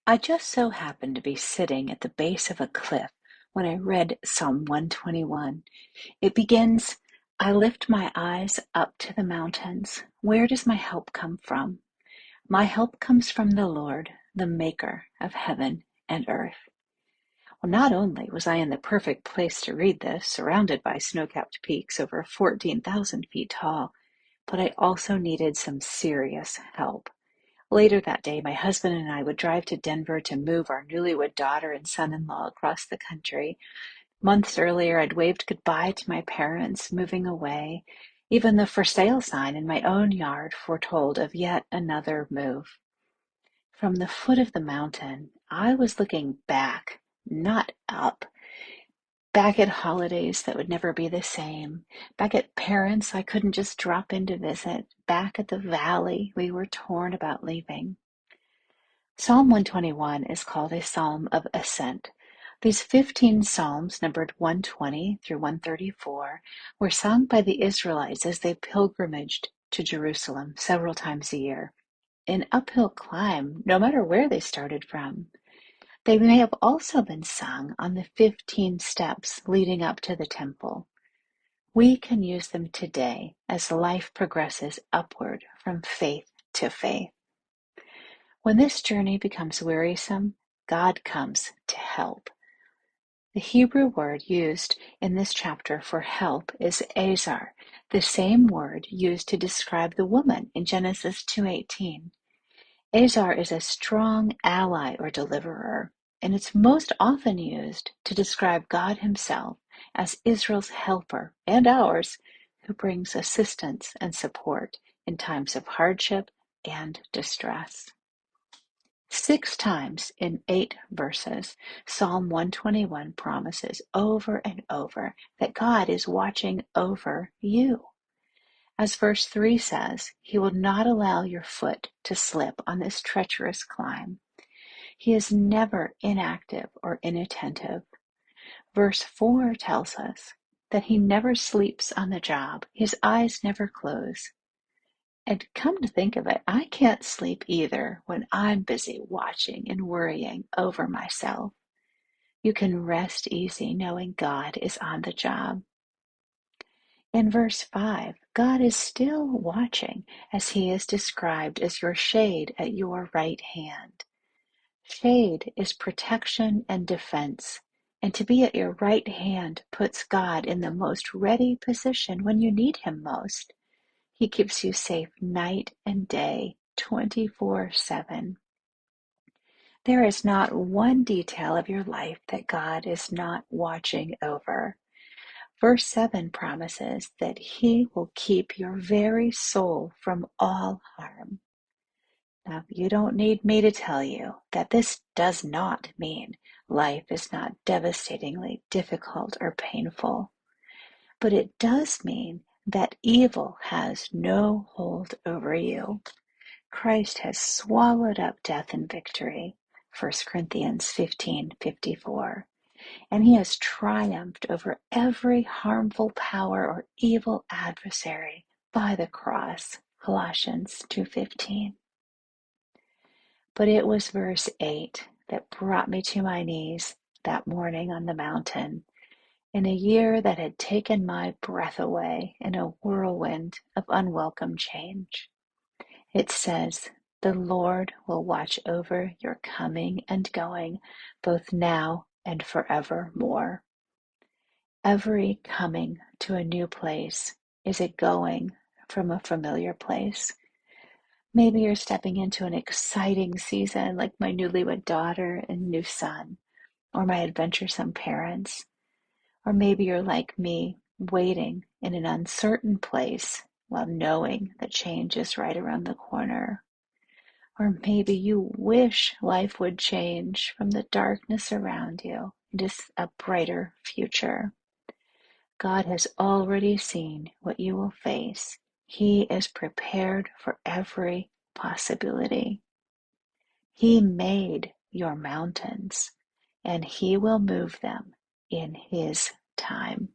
I just so happened to be sitting at the base of a cliff when I read Psalm 121. It begins, I lift my eyes up to the mountains. Where does my help come from? My help comes from the Lord, the maker of heaven and earth. Well, not only was I in the perfect place to read this, surrounded by snow-capped peaks over 14,000 feet tall, but I also needed some serious help. Later that day, my husband and I would drive to Denver to move our newlywed daughter and son-in-law across the country. Months earlier, I'd waved goodbye to my parents, moving away. Even the for sale sign in my own yard foretold of yet another move. From the foot of the mountain, I was looking back, not up. Back at holidays that would never be the same. Back at parents I couldn't just drop in to visit. Back at the valley we were torn about leaving. Psalm 121 is called a psalm of ascent. These 15 psalms, numbered 120 through 134, were sung by the Israelites as they pilgrimaged to Jerusalem several times a year. An uphill climb, no matter where they started from. They may have also been sung on the 15 steps leading up to the temple. We can use them today as life progresses upward from faith to faith. When this journey becomes wearisome, God comes to help. The Hebrew word used in this chapter for help is azar, the same word used to describe the woman in Genesis 2:18. Azar is a strong ally or deliverer, and it's most often used to describe God himself as Israel's helper and ours, who brings assistance and support in times of hardship and distress. 6 times in 8 verses, Psalm 121 promises over and over that God is watching over you. As verse 3 says, he will not allow your foot to slip on this treacherous climb. He is never inactive or inattentive. Verse 4 tells us that he never sleeps on the job. His eyes never close. And come to think of it, I can't sleep either when I'm busy watching and worrying over myself. You can rest easy knowing God is on the job. In verse 5, God is still watching as he is described as your shade at your right hand. Shade is protection and defense, and to be at your right hand puts God in the most ready position when you need him most. He keeps you safe night and day, 24/7. There is not one detail of your life that God is not watching over. Verse 7 promises that he will keep your very soul from all harm. Now, you don't need me to tell you that this does not mean life is not devastatingly difficult or painful, but it does mean that evil has no hold over you. Christ has swallowed up death in victory, 1 Corinthians 15:54. And he has triumphed over every harmful power or evil adversary by the cross, Colossians 2:15. But it was verse 8 that brought me to my knees that morning on the mountain, in a year that had taken my breath away in a whirlwind of unwelcome change. It says, the Lord will watch over your coming and going, both now and forevermore. Every coming to a new place is a going from a familiar place. Maybe you're stepping into an exciting season like my newlywed daughter and new son, or my adventuresome parents. Or maybe you're like me, waiting in an uncertain place while knowing that change is right around the corner. Or maybe you wish life would change from the darkness around you into a brighter future. God has already seen what you will face. He is prepared for every possibility. He made your mountains, and he will move them in his time.